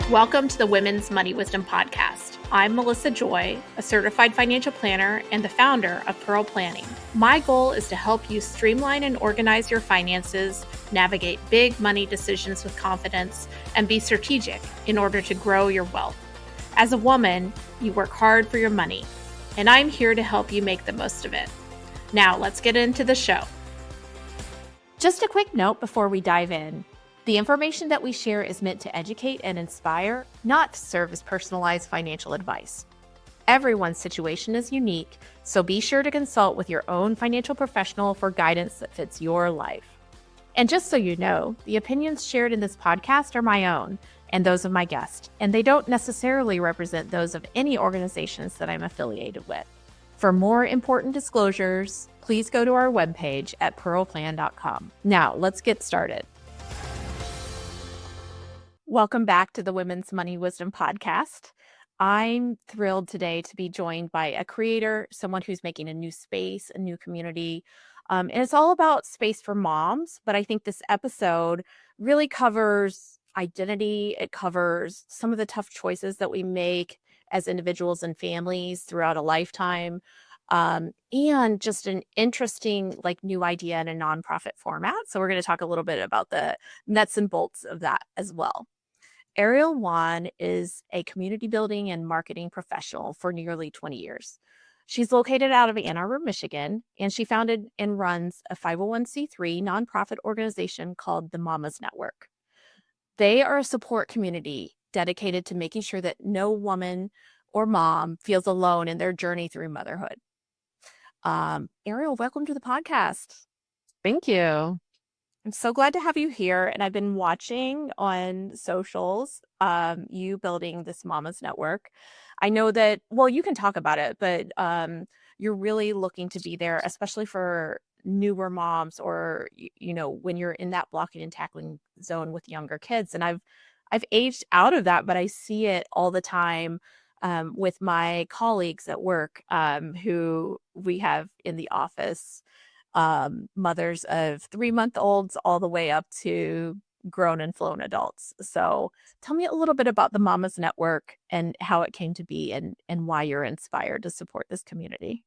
Welcome to the Women's Money Wisdom Podcast. I'm Melissa Joy, a certified financial planner and the founder of Pearl Planning. My goal is to help you streamline and organize your finances, navigate big money decisions with confidence, and be strategic in order to grow your wealth. As a woman, you work hard for your money, and I'm here to help you make the most of it. Now, let's get into the show. Just a quick note before we dive in. The information that we share is meant to educate and inspire, not serve as personalized financial advice. Everyone's situation is unique, so be sure to consult with your own financial professional for guidance that fits your life. And just so you know, the opinions shared in this podcast are my own and those of my guest, and they don't necessarily represent those of any organizations that I'm affiliated with. For more important disclosures, please go to our webpage at pearlplan.com. Now, let's get started. Welcome back to the Women's Money Wisdom Podcast. I'm thrilled today to be joined by a creator, someone who's making a new space, a new community. And it's all about space for moms, but I think this episode really covers identity. It covers some of the tough choices that we make as individuals and families throughout a lifetime. And just an interesting new idea in a nonprofit format. So we're going to talk a little bit about the nuts and bolts of that as well. Ariel Wan is a community building and marketing professional for nearly 20 years. She's located out of Ann Arbor, Michigan, and she founded and runs a 501c3 nonprofit organization called the Mamas Network. They are a support community dedicated to making sure that no woman or mom feels alone in their journey through motherhood. Ariel, welcome to the podcast. Thank you. I'm so glad to have you here. And I've been watching on socials, you building this Mamas Network. I know that, you can talk about it, but you're really looking to be there, especially for newer moms or, when you're in that blocking and tackling zone with younger kids. And I've aged out of that, but I see it all the time with my colleagues at work who we have in the office. Mothers of 3-month-olds all the way up to grown and flown adults. So tell me a little bit about the Mamas Network and how it came to be and why you're inspired to support this community.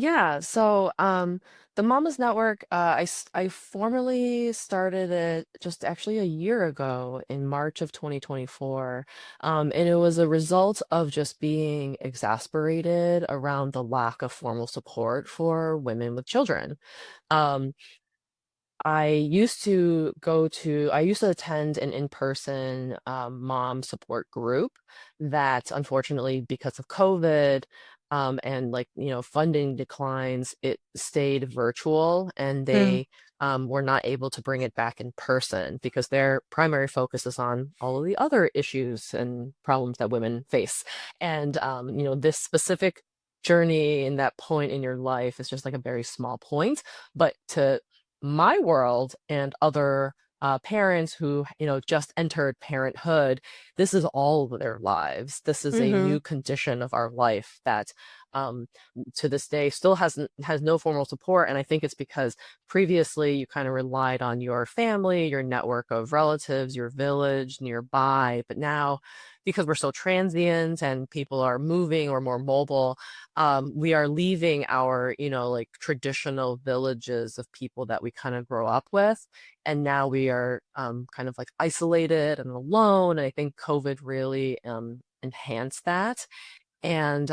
Yeah, so the Mamas Network, I formally started it just actually a year ago in March of 2024. And it was a result of just being exasperated around the lack of formal support for women with children. Um, I used to attend an in-person mom support group that unfortunately, because of COVID, and funding declines, it stayed virtual and they were not able to bring it back in person because their primary focus is on all of the other issues and problems that women face. And this specific journey in that point in your life is just like a very small point, but to my world and other parents who just entered parenthood, this is all of their lives. This is a new condition of our life that to this day still has no formal support. And I think it's because previously you kind of relied on your family, your network of relatives, your village nearby, but now because we're so transient and people are moving or more mobile, we are leaving our, traditional villages of people that we kind of grow up with. And now we are kind of isolated and alone. And I think COVID really enhanced that. And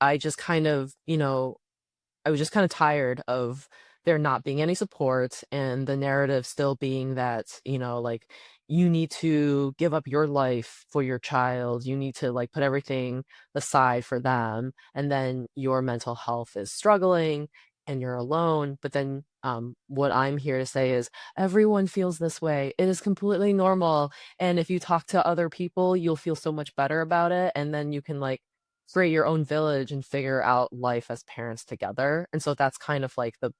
I just kind of, I was just kind of tired of there not being any support and the narrative still being that, you need to give up your life for your child. You need to put everything aside for them. And then your mental health is struggling and you're alone. But then what I'm here to say is everyone feels this way. It is completely normal. And if you talk to other people, you'll feel so much better about it. And then you can create your own village and figure out life as parents together. And so that's kind of the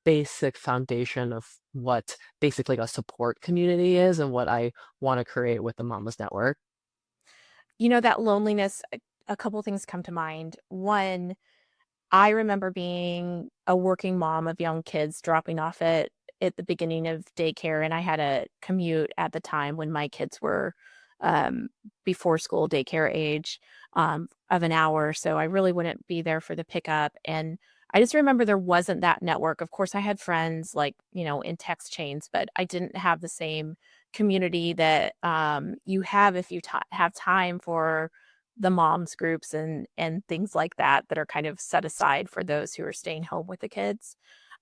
basic foundation of what basically a support community is and what I want to create with the Mamas Network. That loneliness, a couple of things come to mind. One, I remember being a working mom of young kids dropping off at the beginning of daycare, and I had a commute at the time when my kids were um, before school daycare age of an hour. So I really wouldn't be there for the pickup. And I just remember there wasn't that network. Of course, I had friends like, in text chains, but I didn't have the same community that you have if you have time for the moms groups and things like that are kind of set aside for those who are staying home with the kids.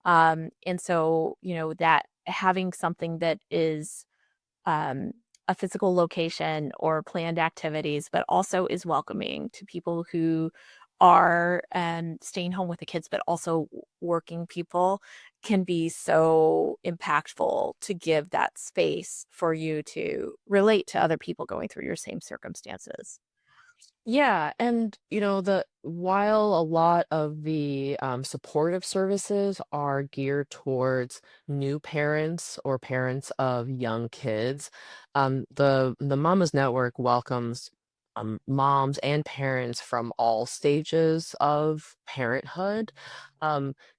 And so, that having something that is um, a physical location or planned activities, but also is welcoming to people who are staying home with the kids, but also working people can be so impactful to give that space for you to relate to other people going through your same circumstances. Yeah, and the while a lot of the supportive services are geared towards new parents or parents of young kids, the Mamas Network welcomes moms and parents from all stages of parenthood.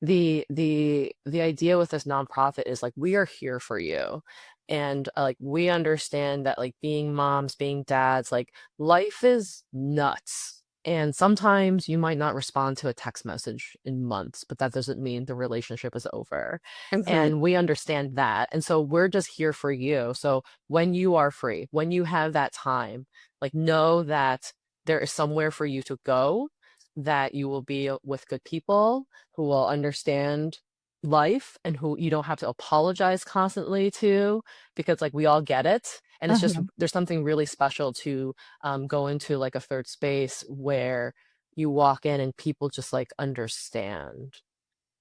The idea with this nonprofit is like we are here for you. And like we understand that like being moms, being dads, like life is nuts. And sometimes you might not respond to a text message in months, but that doesn't mean the relationship is over. Mhm. And we understand that. And so we're just here for you. So when you are free, when you have that time, like know that there is somewhere for you to go, that you will be with good people who will understand life and who you don't have to apologize constantly to because like we all get it. And it's just Mhm. there's something really special to go into like a third space where you walk in and people just like understand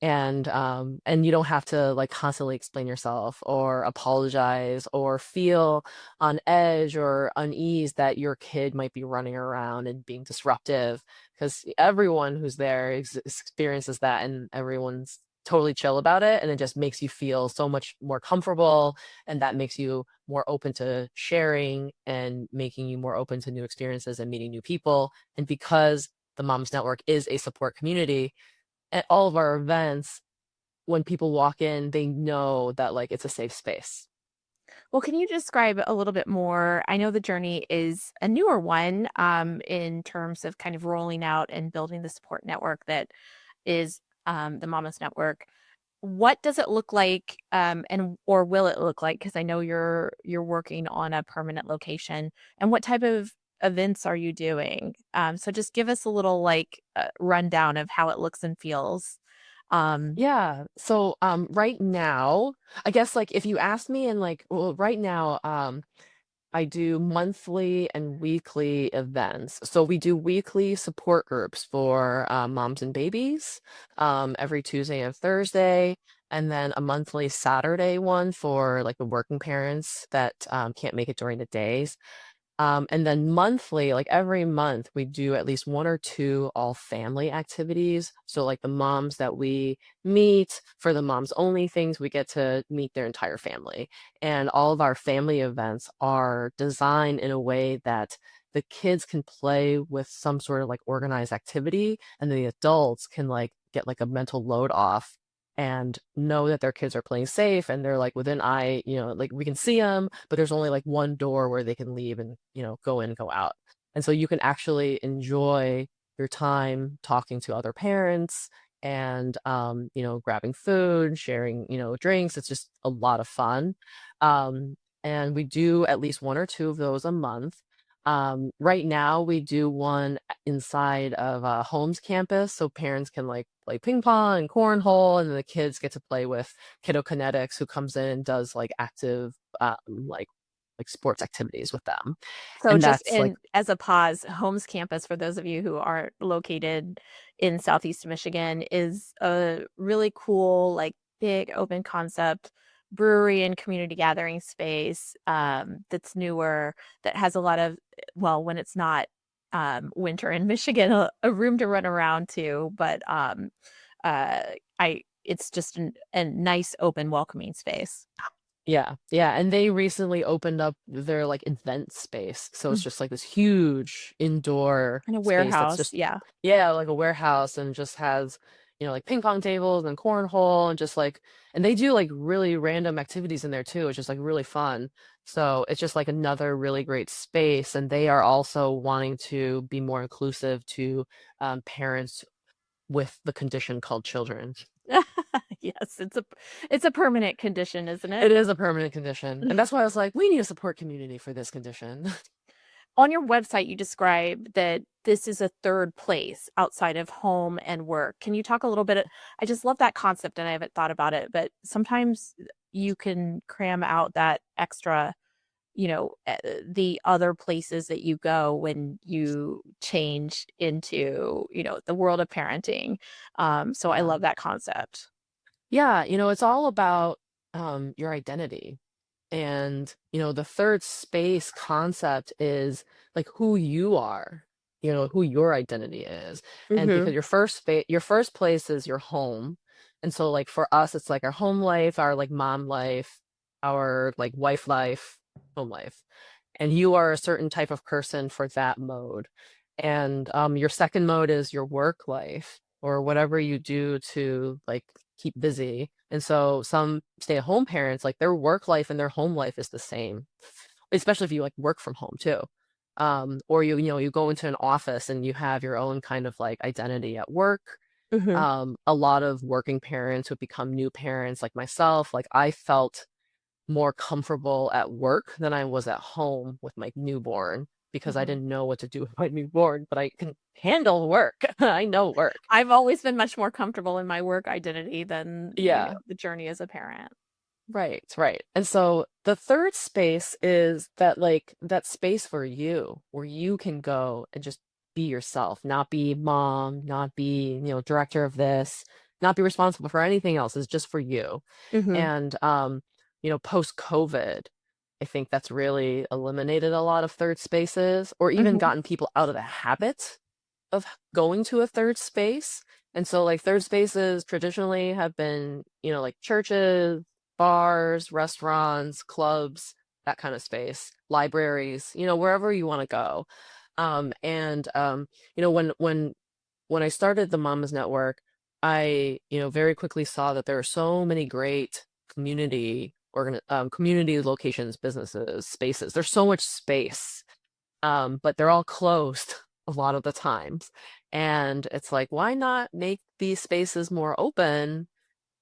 and you don't have to like constantly explain yourself or apologize or feel on edge or unease that your kid might be running around and being disruptive because everyone who's there experiences that and everyone's totally chill about it and it just makes you feel so much more comfortable and that makes you more open to sharing and making you more open to new experiences and meeting new people and because the Moms Network is a support community at all of our events, when people walk in, they know that like it's a safe space. Well, can you describe a little bit more? I know the journey is a newer one in terms of kind of rolling out and building the support network that is the Mamas Network. What does it look like, and or will it look like? Because I know you're working on a permanent location. And what type of events are you doing? So just give us a little like rundown of how it looks and feels. Um, Yeah. So right now, I guess like if you ask me and like well right now I do monthly and weekly events. So we do weekly support groups for moms and babies every Tuesday and Thursday, and then a monthly Saturday one for like the working parents that can't make it during the days. And then monthly, like every month, we do at least one or two all family activities. So, like the moms that we meet for the moms only things, we get to meet their entire family. And all of our family events are designed in a way that the kids can play with some sort of like organized activity, and the adults can like get like a mental load off and know that their kids are playing safe and they're like within eye, like we can see them, but there's only like one door where they can leave and, go in, go out. And so you can actually enjoy your time talking to other parents and, grabbing food, sharing, drinks. It's just a lot of fun. And we do at least one or two of those a month. Right now we do one inside of Holmes campus, so parents can like play ping pong and cornhole, and then the kids get to play with Kiddo Kinetics, who comes in and does like active, like sports activities with them, So and just that's like in as a pause, Holmes campus, for those of you who aren't located in Southeast Michigan, is a really cool, like big open concept brewery and community gathering space that's newer, that has a lot of, well, when it's not winter in Michigan, a room to run around to, but uh, it's just a nice, open, welcoming space. Yeah, yeah, and they recently opened up their like event space. So it's Mm. just like this huge indoor And a space that's warehouse, just yeah. yeah, like a warehouse and just has, like ping pong tables and cornhole and just like, and they do like really random activities in there too. It's just like really fun. So it's just like another really great space. And they are also wanting to be more inclusive to parents with the condition called children. Yes, it's a permanent condition, isn't it? It is a permanent condition. And that's why I was like, we need a support community for this condition. On your website, you describe that this is a third place outside of home and work. Can you talk a little bit? I just love that concept and I haven't thought about it, but sometimes you can cram out that extra, the other places that you go when you change into, the world of parenting. So I Yeah. love that concept. Yeah, it's all about your identity. And, the third space concept is like who you are, who your identity is. And Mm-hmm. because your first place is your home. And so like for us, it's like our home life, our like mom life, our like wife life, home life. And you are a certain type of person for that mode. And your second mode is your work life or whatever you do to like keep busy. And so some stay-at-home parents, like their work life and their home life is the same, especially if you like work from home too. Or you go into an office and you have your own kind of like identity at work. Mm-hmm. A lot of working parents who become new parents, like myself, like I felt more comfortable at work than I was at home with my newborn because I Mm-hmm. didn't know what to do with my newborn, but I can handle work. I know work. I've always been much more comfortable in my work identity than, Yeah, the journey as a parent. right, right. And so the third space is that like that space for you where you can go and just be yourself, not be mom, not be, director of this, not be responsible for anything else. It's just for you. Mm-hmm. And post COVID, I think that's really eliminated a lot of third spaces or even Mm-hmm. gotten people out of the habit of going to a third space. And so like third spaces traditionally have been, like churches, bars, restaurants, clubs, that kind of space, libraries, wherever you want to go. And when I started the Mamas Network, I, very quickly saw that there are so many great community locations, businesses, spaces. There's so much space, but they're all closed a lot of the times. And it's like, why not make these spaces more open?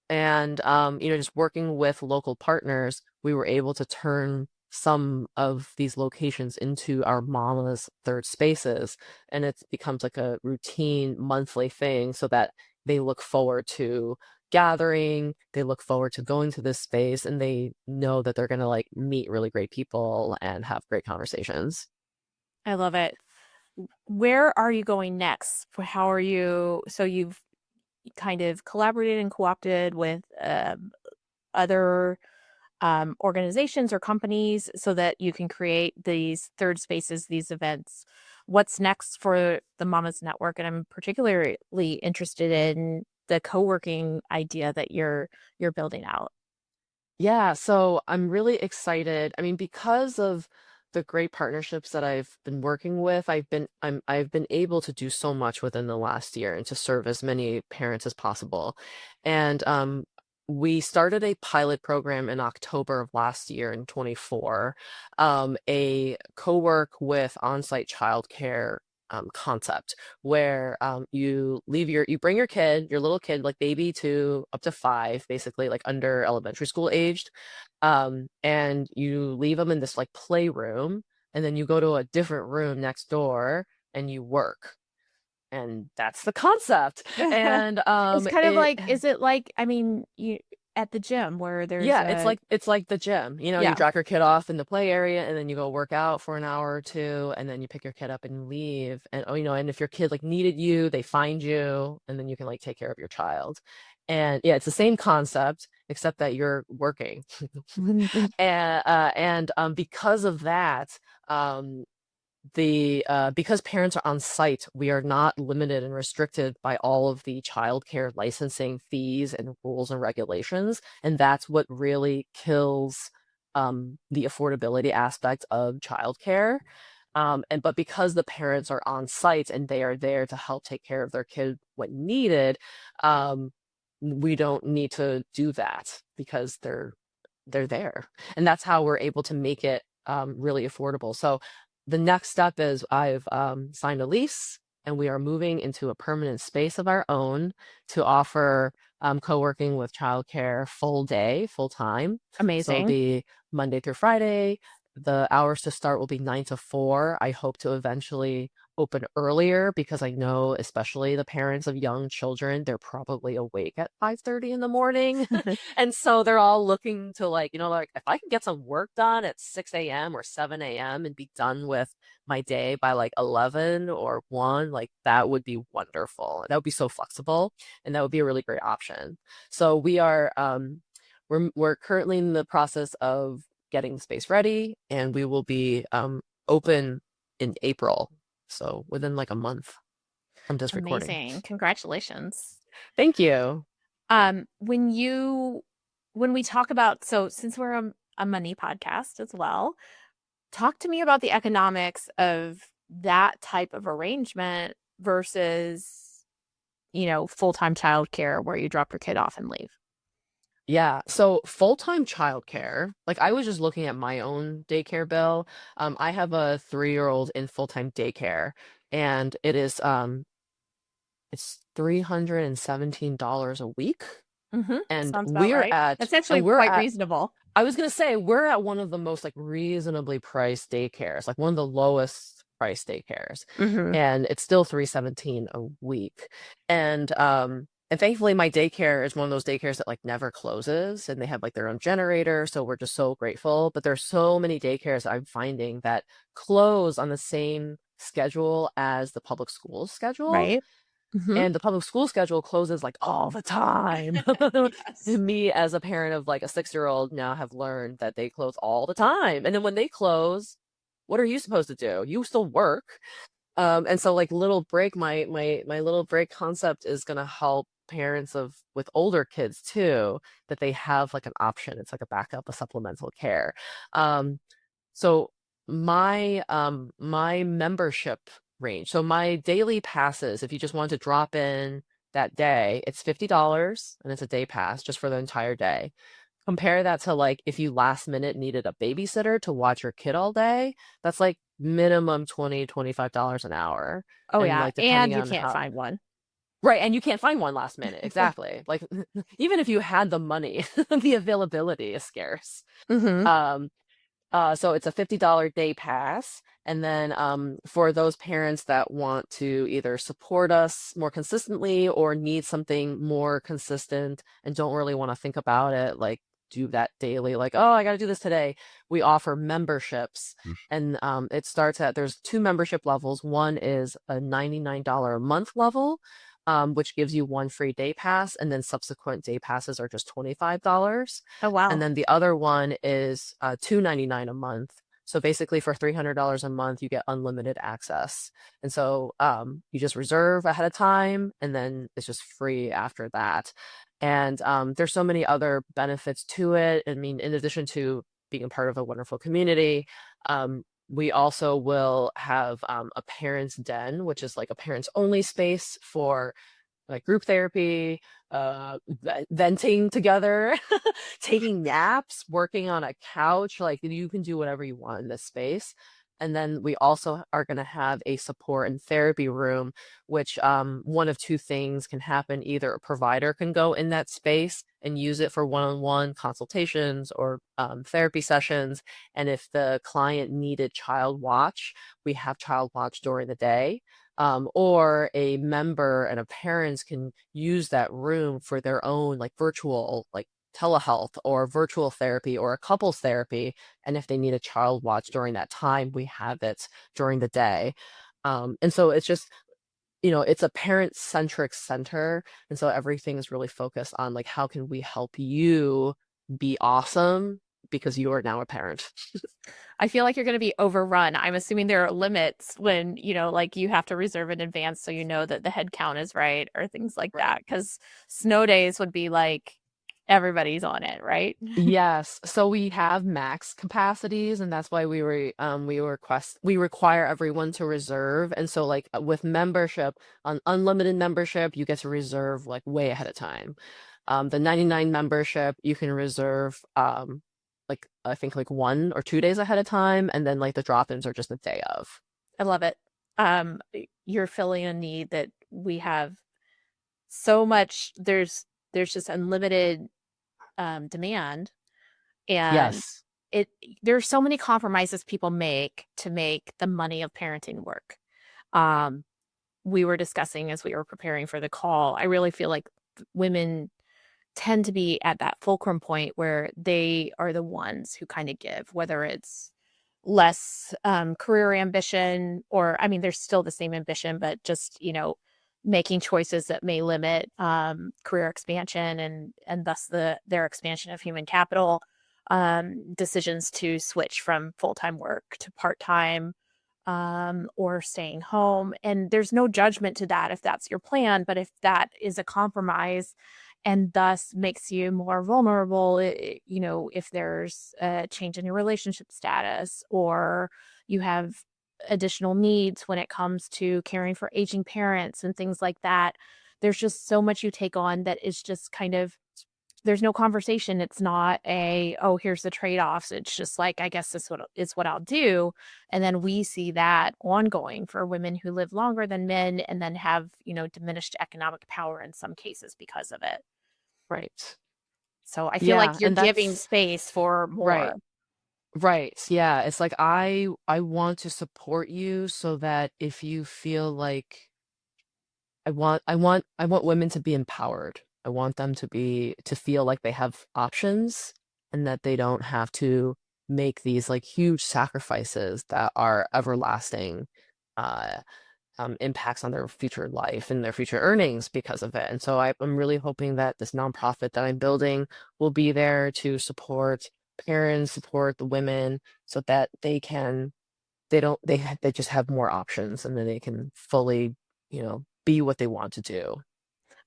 And just working with local partners, we were able to turn some of these locations into our mama's third spaces. And it becomes like a routine monthly thing so that they look forward to gathering, they look forward to going to this space, and they know that they're going to like meet really great people and have great conversations. I love it. Where are you going next? How are you? So you've kind of collaborated and co-opted with other organizations or companies so that you can create these third spaces, these events. What's next for the Mamas Network? And I'm particularly interested in the co-working idea that you're building out. Yeah, so I'm really excited. I mean, because of the great partnerships that I've been working with, I've been able to do so much within the last year and to serve as many parents as possible. And we started a pilot program in October of last year in 24, a co-work with onsite childcare concept where you bring your kid, your little kid, like baby to up to 5, basically like under elementary school aged, and you leave them in this like playroom, and then you go to a different room next door and you work. And that's the concept. And It's kind of like, is it like, I mean, you at the gym where there's yeah, a, it's like the gym. You yeah, drop your kid off in the play area and then you go work out for an hour or two and then you pick your kid up and you leave. And and if your kid like needed you, they find you and then you can like take care of your child. And yeah, it's the same concept except that you're working. And because of that, um because parents are on site, we are not limited and restricted by all of the childcare licensing fees and rules and regulations. And that's what really kills the affordability aspect of childcare. But because the parents are on site and they are there to help take care of their kid when needed, um, we don't need to do that because they're there. And that's how we're able to make it really affordable. So the next step is I've signed a lease and we are moving into a permanent space of our own to offer co-working with childcare full day, full time. So it'll Amazing. be Monday through Friday. The hours to start will be 9 to 4. I hope to eventually open earlier because I know, especially the parents of young children, they're probably awake at 5:30 in the morning. And so they're all looking to like, like if I can get some work done at 6 a.m. or 7 a.m. and be done with my day by like 11 or 1, like that would be wonderful. That would be so flexible and that would be a really great option. So we're currently in the process of getting the space ready and we will be open in April. So within like a month from this recording. Amazing. Congratulations. Thank you. When we talk about, so since we're a money podcast as well, talk to me about the economics of that type of arrangement versus, full-time childcare where you drop your kid off and leave. Yeah. So full-time childcare, like I was just looking at my own daycare bill. I have a 3-year-old in full-time daycare and it's $317 a week. Mm-hmm. And Sounds about right. That's actually we're quite at reasonable. I was gonna say we're at one of the most like reasonably priced daycares, like one of the lowest priced daycares, Mm-hmm. and it's still 317 a week. And thankfully my daycare is one of those daycares that like never closes and they have like their own generator, so we're just so grateful. But there's so many daycares I'm finding that close on the same schedule as the public school schedule. Right. Mm-hmm. And the public school schedule closes like all the time. Yes. And me, as a parent of like a 6-year-old, now have learned that they close all the time. And then when they close, what are you supposed to do? You still work. And so like little break, my little break concept is gonna help parents of with older kids too, that they have like an option. It's like a backup, a supplemental care. So my membership range. So my daily passes, if you just want to drop in that day, it's $50 and it's a day pass just for the entire day. Compare that to like if you last minute needed a babysitter to watch your kid all day, that's like minimum $25 an hour. Oh And yeah. like And depending you on can't how find one. right, and you can't find one last minute. Exactly. Like even if you had the money, the availability is scarce. Mm-hmm. Um so it's a $50 day pass. And then for those parents that want to either support us more consistently or need something more consistent and don't really want to think about it, like do that daily, like, oh, I got to do this today. We offer memberships. And it starts at, there's 2 membership levels. One is a $99 a month level, which gives you 1 free day pass. And then subsequent day passes are just $25. Oh And wow. then the other one is $299 a month. So basically for $300 a month, you get unlimited access. And so you just reserve ahead of time and then it's just free after that. And there's so many other benefits to it. I mean, in addition to being a part of a wonderful community, we also will have a parents' den, which is like a parents only space for like group therapy, venting together, taking naps, working on a couch. Like you can do whatever you want in this space. And then we also are going to have a support and therapy room, which one of 2 things can happen. Either a provider can go in that space and use it for one-on-one consultations or therapy sessions. And if the client needed child watch, we have child watch during the day. Or a member and a parents can use that room for their own like virtual like telehealth or virtual therapy or a couples therapy. And if they need a child watch during that time, we have it during the day. And so it's just, it's a parent-centric center. And so everything is really focused on like, how can we help you be awesome because you are now a parent? I feel like you're going to be overrun. I'm assuming there are limits when, like you have to reserve in advance so you know that the head count is right or things like Right. that. Because snow days would be like everybody's on it, right? Yes, so we have max capacities, and that's why we require everyone to reserve. And so, like with membership, on unlimited membership, you get to reserve like way ahead of time. The 99 membership, you can reserve like I think like 1 or 2 days ahead of time, and then like the drop-ins are just a day of. I love it. Um, you're filling a need that we have so much. There's just unlimited demand, and Yes, it there's so many compromises people make to make the money of parenting work. Um, we were discussing as we were preparing for the call. I really feel like women tend to be at that fulcrum point where they are the ones who kind of give, whether it's less career ambition, or I mean, there's still the same ambition, but just, making choices that may limit career expansion and thus their expansion of human capital, decisions to switch from full-time work to part-time, or staying home. And there's no judgment to that if that's your plan, but if that is a compromise and thus makes you more vulnerable, if there's a change in your relationship status, or you have additional needs when it comes to caring for aging parents and things like that. There's just so much you take on that is just kind of, there's no conversation. It's not a, oh, here's the trade-offs. It's just like, I guess this is what I'll do. And then we see that ongoing for women who live longer than men and then have, diminished economic power in some cases because of it. right. So I feel like Yeah, you're and giving that's space for right. more. Right. Yeah, it's like I want to support you so that if you feel like I want women to be empowered. I want them to feel like they have options and that they don't have to make these like huge sacrifices that are everlasting uh impacts on their future life and their future earnings because of it. And so I'm really hoping that this nonprofit that I'm building will be there to support parents, support the women so that they don't they just have more options and then they can fully, be what they want to do.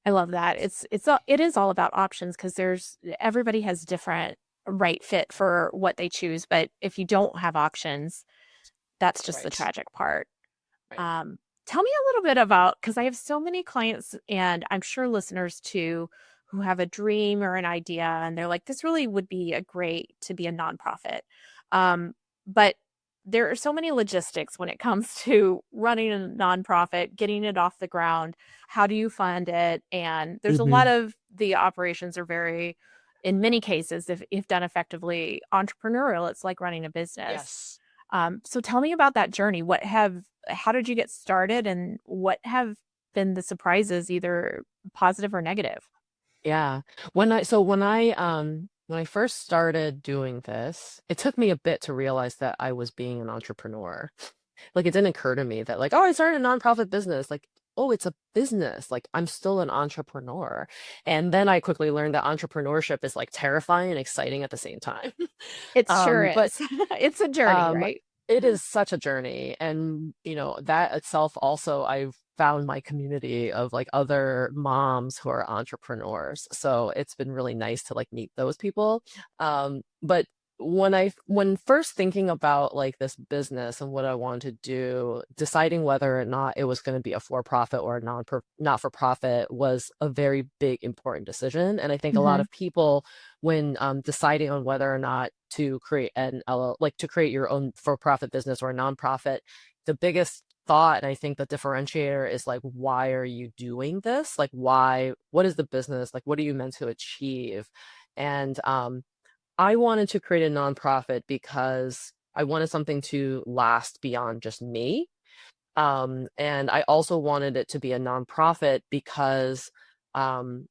I love that. It is all about options because there's everybody has different right fit for what they choose, but if you don't have options, that's just the Right. tragic part. Right. Um, Tell me a little bit about, because I have so many clients and I'm sure listeners too, who have a dream or an idea and they're like, this really would be a great to be a nonprofit. But there are so many logistics when it comes to running a nonprofit, getting it off the ground. How do you fund it? And there's a lot Hmm. of the operations are very, in many cases, if done effectively, entrepreneurial. It's like running a business. Yes. So tell me about that journey. How did you get started and what have been the surprises, either positive or negative? Yeah. When I first started doing this, it took me a bit to realize that I was being an entrepreneur. Like it didn't occur to me that like, oh, I started a nonprofit business. Like, oh, it's a business. Like I'm still an entrepreneur. And then I quickly learned that entrepreneurship is like terrifying and exciting at the same time. It sure But is. It's a journey, um, right? it is such a journey, and that itself also I've found my community of like other moms who are entrepreneurs. So it's been really nice to like meet those people. But when first thinking about like this business and what I wanted to do, deciding whether or not it was going to be a for-profit or a not for profit was a very big important decision. And I think a lot Hmm. of people when deciding on whether or not to create like to create your own for-profit business or a nonprofit, the biggest thought and I think the differentiator is like, why are you doing this? Like, what is the business? Like, what are you meant to achieve? And I wanted to create a nonprofit because I wanted something to last beyond just me. And I also wanted it to be a nonprofit because um,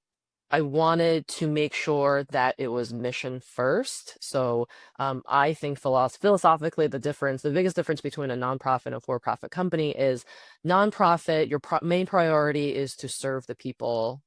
I wanted to make sure that it was mission first. So I think philosophically, the biggest difference between a nonprofit and a for-profit company is nonprofit, your main priority is to serve the people.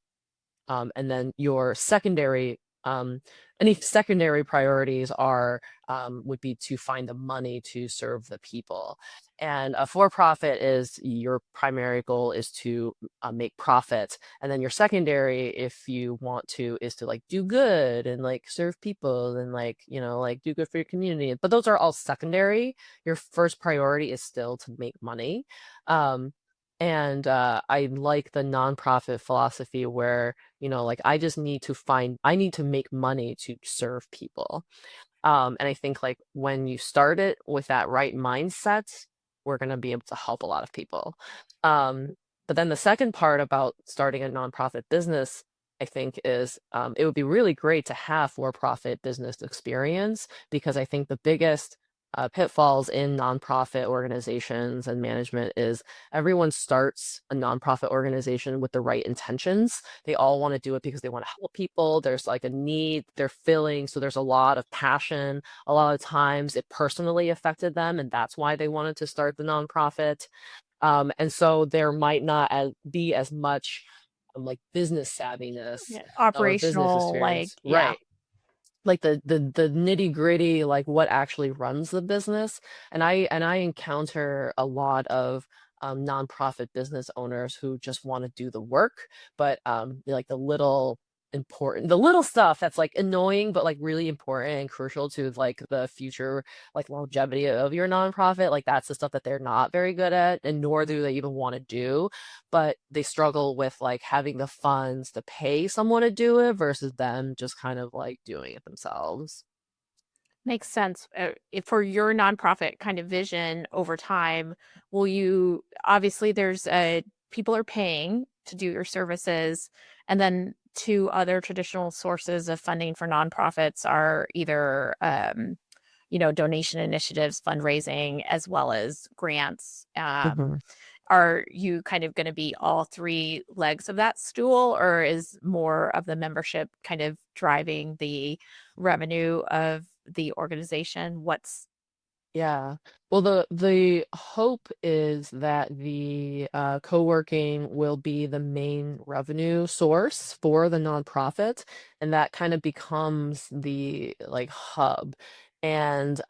And then your secondary any secondary priorities are would be to find the money to serve the people. And a for-profit is your primary goal is to make profit, and then your secondary, if you want to, is to like do good and like serve people and like like do good for your community. But those are all secondary. Your first priority is still to make money. Um, and I like the nonprofit philosophy where like I need to make money to serve people. And I think like when you start it with that right mindset, we're going to be able to help a lot of people. Um, but then the second part about starting a nonprofit business, I think, is it would be really great to have for-profit business experience, because I think the biggest pitfalls in nonprofit organizations and management is everyone starts a nonprofit organization with the right intentions. They all want to do it because they want to help people. There's like a need they're filling. So there's a lot of passion. A lot of times it personally affected them, and that's why they wanted to start the nonprofit. And so there might not be as much like business savviness Yeah, or business operational, like, experience. yeah. Right. Like the nitty gritty, like what actually runs the business. And I encounter a lot of nonprofit business owners who just want to do the work, but like the little stuff that's like annoying but like really important and crucial to like the future like longevity of your nonprofit, like that's the stuff that they're not very good at, and nor do they even want to do. But they struggle with like having the funds to pay someone to do it versus them just kind of like doing it themselves. Makes sense. For your nonprofit kind of vision over time, will you obviously there's people are paying to do your services, and then two other traditional sources of funding for nonprofits are either donation initiatives, fundraising, as well as grants. Mhm. Are you kind of going to be all three legs of that stool, or is more of the membership kind of driving the revenue of the organization? What's Yeah. Well, the hope is that the co-working will be the main revenue source for the nonprofit, and that kind of becomes the like hub. And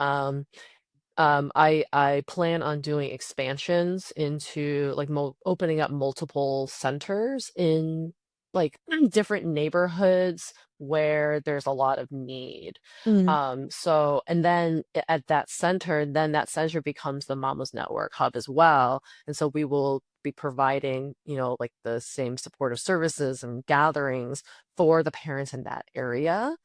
I plan on doing expansions into like opening up multiple centers in like different neighborhoods where there's a lot of need. Mm. So and then at that center, then that center becomes the Mama's Network hub as well. And so we will be providing, like the same supportive services and gatherings for the parents in that area.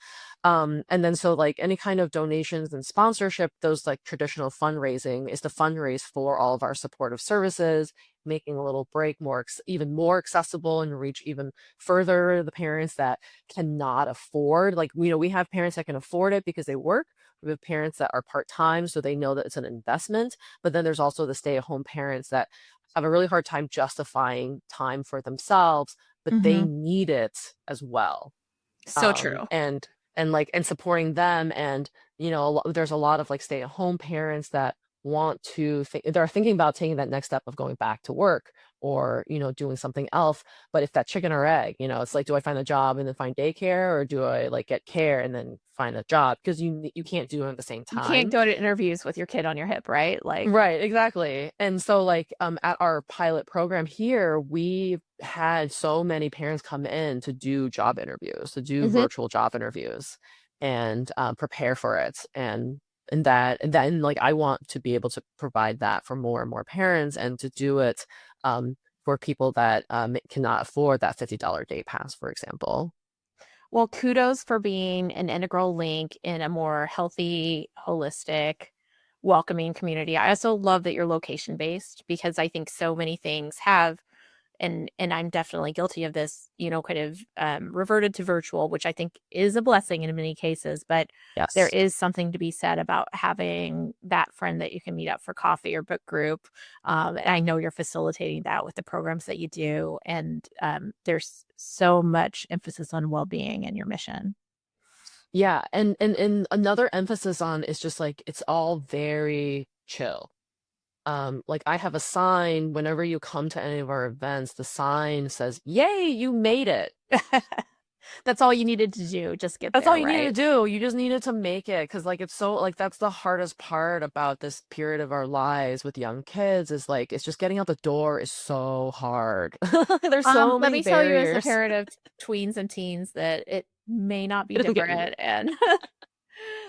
And then so like any kind of donations and sponsorship, those like traditional fundraising is to fundraise for all of our supportive services, making a little break even more accessible and reach even further the parents that cannot afford. Like, we have parents that can afford it because they work. We have parents that are part-time, so they know that it's an investment. But then there's also the stay-at-home parents that have a really hard time justifying time for themselves, but they hmm need it as well. So um true. and and supporting them. And there's a lot of like stay-at-home parents that they're thinking about taking that next step of going back to work, or doing something else. But if that chicken or egg, it's like, do I find a job and then find daycare, or do I like get care and then find a job? Because you can't do it at the same You can't time. go to interviews with your kid on your hip, right? Like, Right, exactly. And so like at our pilot program here, we had so many parents come in to do job interviews, to do hmm virtual job interviews, and prepare for it. And then like I want to be able to provide that for more and more parents, and to do it for people that cannot afford that $50 day pass, for example. well, kudos for being an integral link in a more healthy, holistic, welcoming community. I also love that you're location based, because I think so many things have, and I'm definitely guilty of this, kind of reverted to virtual, which I think is a blessing in many cases. But there Yes. is something to be said about having that friend that you can meet up for coffee or book group. And I know you're facilitating that with the programs that you do. And there's so much emphasis on well being in your mission. Yeah, and another emphasis on is just like it's all very chill. Like I have a sign whenever you come to any of our events, the sign says, "Yay, you made it." That's all you needed to do. Just get That's all there, you needed to right? do. You just needed to make it because, like, it's so, like, that's the hardest part about this period of our lives with young kids is like, it's just getting out the door is so hard. There's so Let many me tell you as a barriers. parent of tweens and teens that it may not be different, and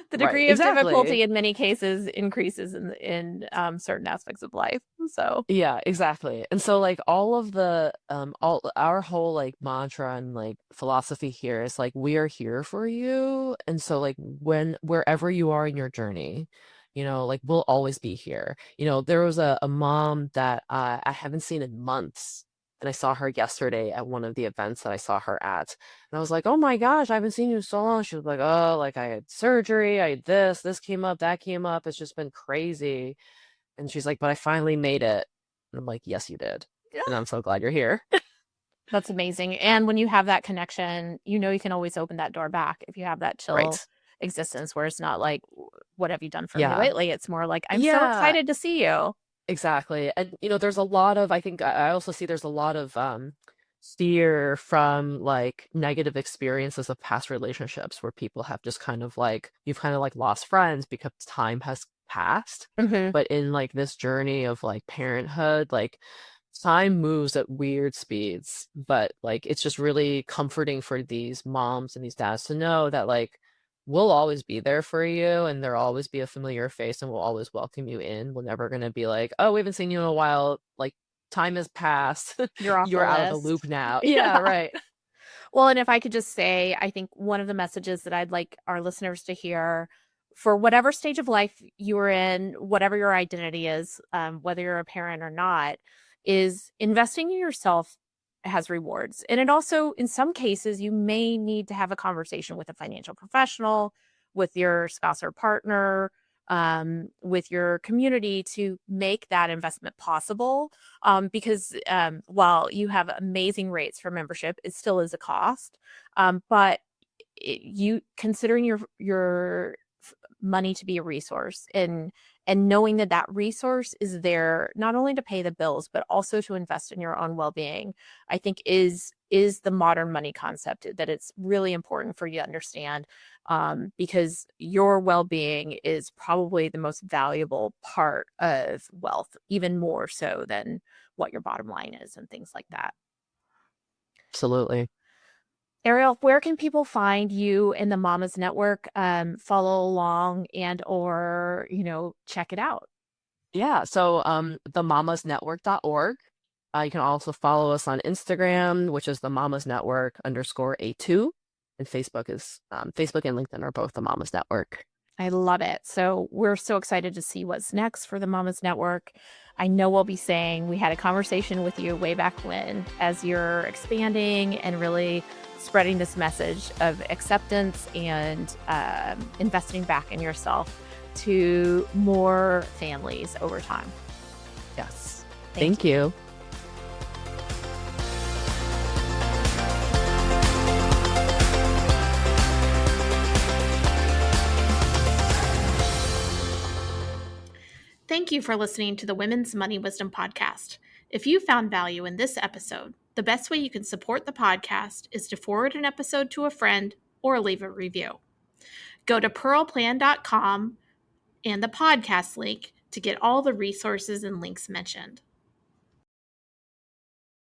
the Right, degree of exactly. difficulty in many cases increases in certain aspects of life. So, Yeah, exactly. And so like all of the all our whole like mantra and like philosophy here is like we are here for you. And so like when wherever you are in your journey, like we'll always be here. There was a mom that I haven't seen in months. And I saw her yesterday at one of the events that I saw her at. And I was like, "Oh my gosh, I haven't seen you in so long." She was like, "Oh, like I had surgery, I had this came up, that came up. It's just been crazy." And she's like, "But I finally made it." And I'm like, "Yes, you did. yeah, And I'm so glad you're here." that's amazing. And when you have that connection, you can always open that door back if you have that chill Right. existence where it's not like, what have you done for me Yeah. lately? It's more like, I'm so Yeah, excited to see you. exactly. And there's a lot of I think I also see there's a lot of fear from like negative experiences of past relationships where people have just kind of like you've kind of like lost friends because time has passed. Hmm. But in like this journey of like parenthood, like time moves at weird speeds, but like it's just really comforting for these moms and these dads to know that like we'll always be there for you and there'll always be a familiar face and we'll always welcome you in. We're never going to be like, "Oh, we haven't seen you in a while. Like time has passed. You're off the You're out of the list. loop now." Yeah, Yeah. right. Well, and if I could just say, I think one of the messages that I'd like our listeners to hear for whatever stage of life you are in, whatever your identity is, whether you're a parent or not, is investing in yourself has rewards. And it also, in some cases, you may need to have a conversation with a financial professional, with your spouse or partner, with your community to make that investment possible because while you have amazing rates for membership, it still is a cost. But you considering your money to be a resource and knowing that that resource is there not only to pay the bills but also to invest in your own well-being, I think is the modern money concept that it's really important for you to understand, because your well-being is probably the most valuable part of wealth, even more so than what your bottom line is and things like that. Absolutely. Ariel, where can people find you in the Mamas Network, follow along and or, check it out? Yeah, so themamasnetwork.org. You can also follow us on Instagram, which is the Mamas Network _A2. And Facebook and LinkedIn are both the Mamas Network. I love it. So we're so excited to see what's next for the Mamas Network. I know we'll be saying we had a conversation with you way back when as you're expanding and really spreading this message of acceptance and investing back in yourself to more families over time. Yes. Thank Thank you. you. Thank you for listening to the Women's Money Wisdom Podcast. If you found value in this episode, the best way you can support the podcast is to forward an episode to a friend or leave a review. Go to pearlplan.com and the podcast link to get all the resources and links mentioned.